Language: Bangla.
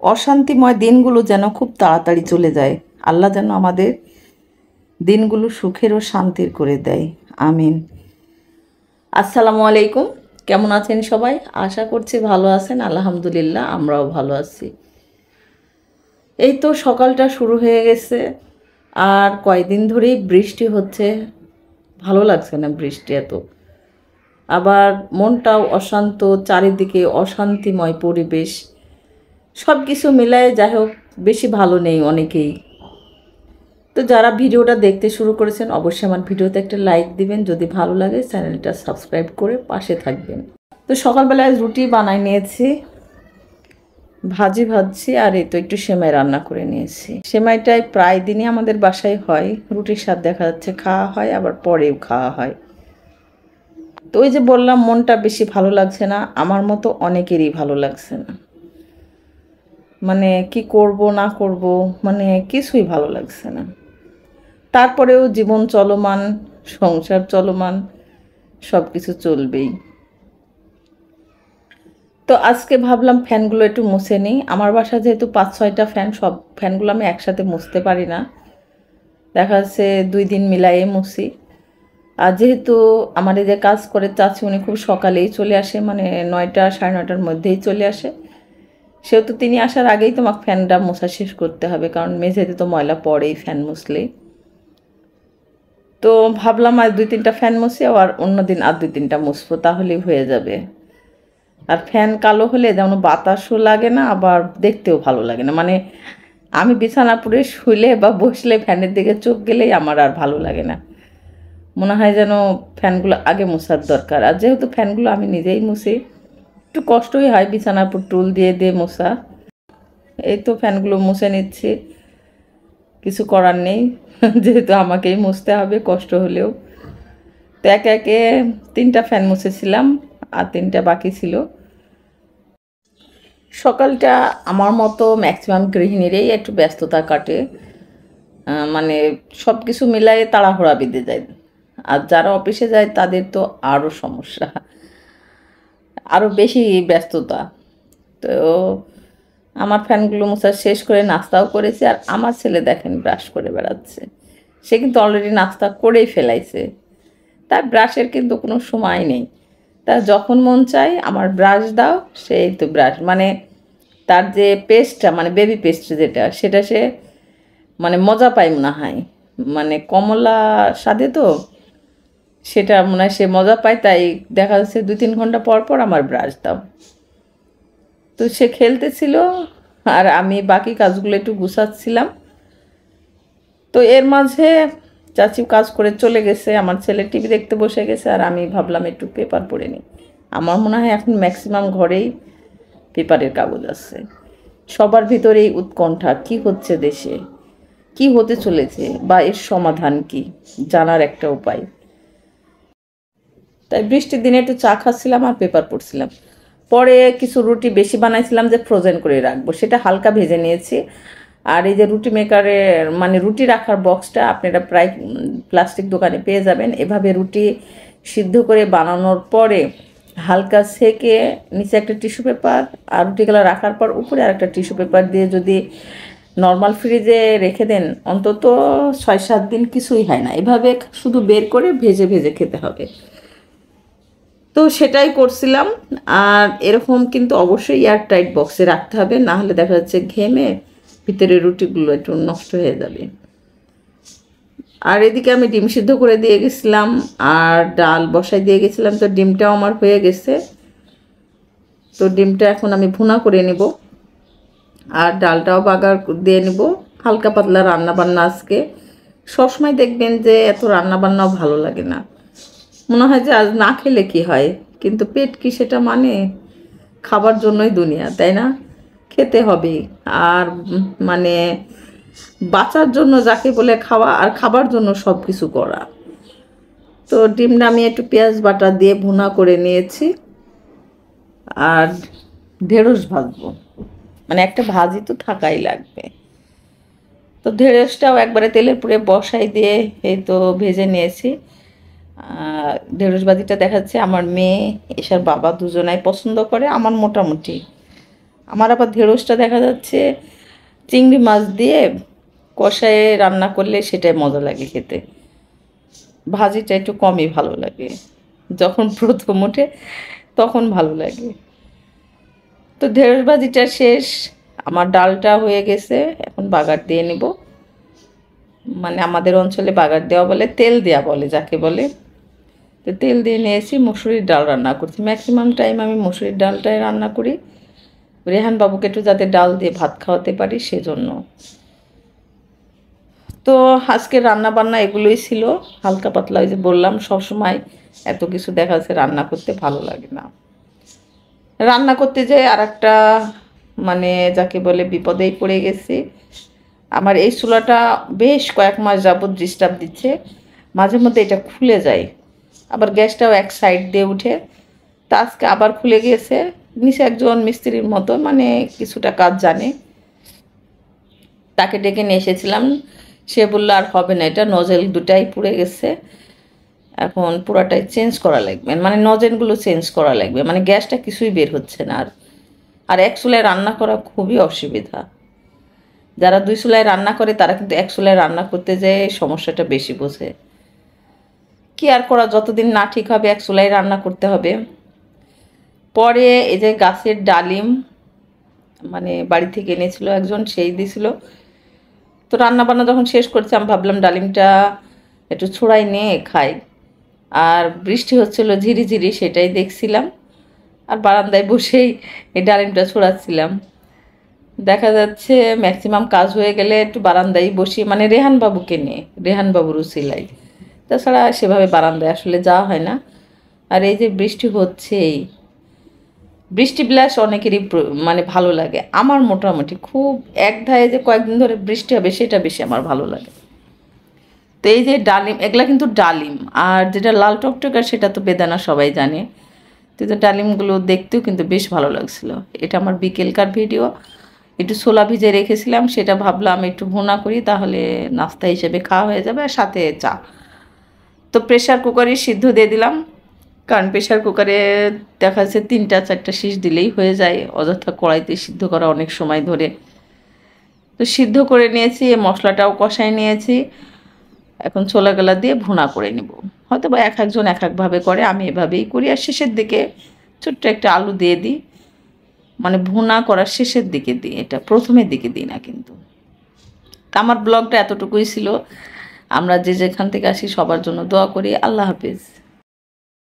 অশান্তিময় দিনগুলো যেন খুব তাড়াতাড়ি চলে যায়। আল্লাহ যেন আমাদের দিনগুলো সুখের ও শান্তির করে দেয়। আমিন। আসসালামু আলাইকুম। কেমন আছেন সবাই? আশা করছি ভালো আছেন। আলহামদুলিল্লাহ, আমরাও ভালো আছি। এই তো সকালটা শুরু হয়ে গেছে, আর কয়দিন ধরেই বৃষ্টি হচ্ছে। ভালো লাগছে না বৃষ্টি এত। আবার মনটাও অশান্ত, চারিদিকে অশান্তিময় পরিবেশ। সব কিছু মিলায়ে যাই হোক, বেশি ভালো নেই অনেকেই। তো যারা ভিডিওটা দেখতে শুরু করেছেন অবশ্যই আমার ভিডিওতে একটা লাইক দিবেন, যদি ভালো লাগে চ্যানেলটা সাবস্ক্রাইব করে পাশে থাকবেন। তো সকালবেলায় রুটি বানাই নিয়েছি, ভাজছি, আর এই তো একটু সেমাই রান্না করে নিয়েছি। সেমাইটাই প্রায় দিনই আমাদের বাসায় হয়, রুটির স্বাদ দেখা যাচ্ছে খাওয়া হয়, আবার পরেও খাওয়া হয়। তো ওই যে বললাম, মনটা বেশি ভালো লাগছে না, আমার মতো অনেকেরই ভালো লাগছে না। মানে কি করব না করব, মানে কিছুই ভালো লাগছে না। তারপরেও জীবন চলমান, সংসার চলমান, সব কিছু চলবেই। তো আজকে ভাবলাম ফ্যানগুলো একটু মুছে নিই। আমার বাসা যেহেতু 5-6টা ফ্যান, সব ফ্যানগুলো আমি একসাথে মুছতে পারি না, দেখা যাচ্ছে 2 দিন মিলাইয়ে মুছি। আর যেহেতু আমার এই যে কাজ করে চাচি, উনি খুব সকালেই চলে আসে, মানে 9টা 9:30টার মধ্যেই চলে আসে। সেহেতু তিনি আসার আগেই তোমাকে ফ্যানটা মোছা শেষ করতে হবে, কারণ মেঝেতে তো ময়লা পড়েই ফ্যান মুছলেই। তো ভাবলাম আর 2-3টা ফ্যান মুছি, আর অন্য দিন আর 2-3টা মুছবো, তাহলেই হয়ে যাবে। আর ফ্যান কালো হলে যেমন বাতাসও লাগে না, আবার দেখতেও ভালো লাগে না। মানে আমি বিছানাপুরে শুইলে বা বসলে ফ্যানের দিকে চোখ গেলেই আমার আর ভালো লাগে না, মনে হয় যেন ফ্যানগুলো আগে মোছার দরকার। আর যেহেতু ফ্যানগুলো আমি নিজেই মুছি, একটু কষ্টই হয় বিছানাপুর টুল দিয়ে দিয়ে মোছা। এই তো ফ্যানগুলো মুছে নিচ্ছি, কিছু করার নেই, যেহেতু আমাকেই মুছতে হবে কষ্ট হলেও। তো একে একে 3টা ফ্যান মুছেছিলাম, আর 3টা বাকি ছিল। সকালটা আমার মতো ম্যাক্সিমাম গৃহিণীরই একটু ব্যস্ততা কাটে, মানে সব কিছু মিলাই তাড়াহুড়া বেঁধে যায়। আর যারা অফিসে যায় তাদের তো আরও সমস্যা, আরও বেশি ব্যস্ততা। তো আমার ফ্যানগুলো মোছা শেষ করে নাস্তাও করেছি, আর আমার ছেলে দেখেন ব্রাশ করে বেড়াচ্ছে। সে কিন্তু অলরেডি নাস্তা করেই ফেলাইছে, তার ব্রাশের কিন্তু কোনো সময় নেই। তার যখন মন চায় আমার ব্রাশ দাও, সেই তো ব্রাশ, মানে তার যে পেস্টটা, মানে বেবি পেস্ট যেটা, সেটা সে মানে মজা পায় মনে হয়, মানে কমলা স্বাদে তো, সেটা মনে হয় সে মজা পায়। তাই দেখা যাচ্ছে 2-3 ঘন্টা পর পর আমার ব্রাশ দাও। তো সে খেলতেছিল, আর আমি বাকি কাজগুলো একটু গুছাচ্ছিলাম। তো এর মাঝে চাচি কাজ করে চলে গেছে, আমার ছেলে টিভি দেখতে বসে গেছে, আর আমি ভাবলাম একটু পেপার পড়ে নিই। আমার মনে হয় এখন ম্যাক্সিমাম ঘরেই পেপারের কাগজ আছে। সবার ভিতরেই উৎকণ্ঠা, কি হচ্ছে দেশে, কি হতে চলেছে, বা এর সমাধান কি, জানার একটা উপায়। তাই বৃষ্টির দিনে একটু চা খাচ্ছিলাম আর পেপার পড়ছিলাম। পরে কিছু রুটি বেশি বানাইছিলাম যে ফ্রোজেন করে রাখবো, সেটা হালকা ভেজে নিয়েছি। আর এই যে রুটি মেকারের, মানে রুটি রাখার বক্সটা আপনারা প্রায় প্লাস্টিক দোকানে পেয়ে যাবেন। এভাবে রুটি সিদ্ধ করে বানানোর পরে হালকা সেকে নিচে একটা টিস্যু পেপার, আর রুটিগুলো রাখার পর উপরে আর একটা টিস্যু পেপার দিয়ে যদি নর্মাল ফ্রিজে রেখে দেন, অন্তত 6-7 দিন কিছুই হয় না। এভাবে শুধু বের করে ভেজে ভেজে খেতে হবে। তো সেটাই করছিলাম। আর এরকম কিন্তু অবশ্যই এয়ার টাইট বক্সে রাখতে হবে, না হলে দেখা যাচ্ছে ঘেমে ভিতরে রুটিগুলো একটু নষ্ট হয়ে যাবে। আর এদিকে আমি ডিম সিদ্ধ করে দিয়ে গেছিলাম, আর ডাল বসাই দিয়ে গেছিলাম। তো ডিমটাও আমার হয়ে গেছে। তো ডিমটা এখন আমি ভুনা করে নেব, আর ডালটাও বাগার দিয়ে নেব। হালকা পাতলা রান্না বান্না আজকে। সবসময় দেখবেন যে এত রান্না বান্নাও ভালো লাগে না, মনে হয় যে আজ না খেলে কি হয়, কিন্তু পেট কি সেটা মানে? খাবার জন্যই দুনিয়া, তাই না? খেতে হবে। আর মানে বাঁচার জন্য যাকে বলে খাওয়া, আর খাবার জন্য সব কিছু করা। তো ডিমটা আমি একটু পেঁয়াজ বাটা দিয়ে ভুনা করে নিয়েছি, আর ঢেঁড়স ভাজবো, মানে একটা ভাজি তো থাকাই লাগবে। তো ঢেঁড়সটাও একবারে তেলের পুরে বসাই দিয়ে এই তো ভেজে নিয়েছি। ঢেঁড়স ভাজিটা দেখাচ্ছে আমার মেয়ে এসার বাবা দুজনাই পছন্দ করে, আমার মোটামুটি। আমার আবার ঢেঁড়সটা দেখা যাচ্ছে চিংড়ি মাছ দিয়ে কষায় রান্না করলে সেটাই মজা লাগে খেতে, ভাজিটা একটু কমই ভালো লাগে, যখন প্রথম ওঠে তখন ভালো লাগে। তো ঢেঁড়স ভাজিটা শেষ, আমার ডালটা হয়ে গেছে, এখন বাগার দিয়ে নেব। মানে আমাদের অঞ্চলে বাগার দেওয়া বলে, তেল দেওয়া বলে যাকে বলে। তো তেল দিয়ে নিয়েছি, মুসুরির ডাল রান্না করছি, ম্যাক্সিমাম টাইম আমি মুসুরির ডালটাই রান্না করি, রেহান বাবুকে একটু যাতে ডাল দিয়ে ভাত খাওয়াতে পারি সেজন্য। তো আজকে রান্না বান্না এগুলোই ছিল, হালকা পাতলা। ওই যে বললাম সবসময় এত কিছু দেখা যাচ্ছে রান্না করতে ভালো লাগে না। রান্না করতে যেয়ে আর একটা মানে যাকে বলে বিপদেই পড়ে গেছি। আমার এই চুলাটা বেশ কয়েক মাস যাবত ডিস্টার্ব দিচ্ছে, মাঝে মধ্যে এটা খুলে যায়, আবার গ্যাসটাও এক সাইড দিয়ে উঠে। তা আজকে আবার খুলে গিয়েছে। নিচে একজন মিস্ত্রির মতো মানে কিছুটা কাজ জানে, তাকে ডেকে নিয়ে এসেছিলাম। সে বললো আর হবে না, এটা নজেল দুটাই পুড়ে গেছে, এখন পুরাটাই চেঞ্জ করা লাগবে, মানে নজেলগুলো চেঞ্জ করা লাগবে, মানে গ্যাসটা কিছুই বের হচ্ছে না। আর এক চুলায় রান্না করা খুবই অসুবিধা। যারা দুই চুলায় রান্না করে তারা কিন্তু এক চুলায় রান্না করতে যেয়ে সমস্যাটা বেশি বোঝে। কি আর করা, যতদিন না ঠিক হবে এক চুলায় রান্না করতে হবে। পরে এই যে গাছের ডালিম মানে বাড়ি থেকে এনেছিল একজন, সেই দিছিল। তো রান্না বান্না যখন শেষ করছি আমি ভাবলাম ডালিমটা একটু ছড়াই নিয়ে খাই, আর বৃষ্টি হচ্ছিল ঝিরিঝিরি, সেটাই দেখছিলাম। আর বারান্দায় বসেই এই ডালিমটা ছড়াচ্ছিলাম। দেখা যাচ্ছে ম্যাক্সিমাম কাজ হয়ে গেলে একটু বারান্দায় বসি, মানে রেহান বাবুকে নিয়ে, রেহান বাবুর উছিলাই, তাছাড়া সেভাবে বারান্দায় আসলে যাওয়া হয় না। আর এই যে বৃষ্টি হচ্ছেই, বৃষ্টি বিলাস অনেকেরই মানে ভালো লাগে, আমার মোটামুটি খুব এক ধায়ে যে কয়েকদিন ধরে বৃষ্টি হবে সেটা বেশি আমার ভালো লাগে। তো এই যে ডালিম, এগুলা কিন্তু ডালিম, আর যেটা লাল টকটকা সেটা তো বেদানা সবাই জানে। তো এই যে ডালিমগুলো দেখতেও কিন্তু বেশ ভালো লাগছিল। এটা আমার বিকেলকার ভিডিও, একটু ছোলা ভিজে রেখেছিলাম, সেটা ভাবলাম একটু ভুনা করি, তাহলে নাস্তা হিসেবে খাওয়া হয়ে যাবে, আর সাথে চা। তো প্রেশার কুকারে সিদ্ধ দিয়ে দিলাম, কারণ প্রেশার কুকারে দেখা যাচ্ছে 3-4টা সিস দিলেই হয়ে যায়, অযথা কড়াইতে সিদ্ধ করা অনেক সময় ধরে। তো সিদ্ধ করে নিয়েছি, মশলাটাও কষাই নিয়েছি, এখন ছোলাগুলা দিয়ে ভুনা করে নিব। হয়তো বা এক একজন এক একভাবে করে, আমি এভাবেই করি। আর শেষের দিকে ছোট্ট একটা আলু দিয়ে দিই, মানে ভুনা করার শেষের দিকে দিই, এটা প্রথমের দিকে দিই না কিন্তু। আমার ব্লগটা এতটুকুই ছিল। আমরা যে যেখান থেকে আসি সবার জন্য দোয়া করি। আল্লাহ হাফিজ।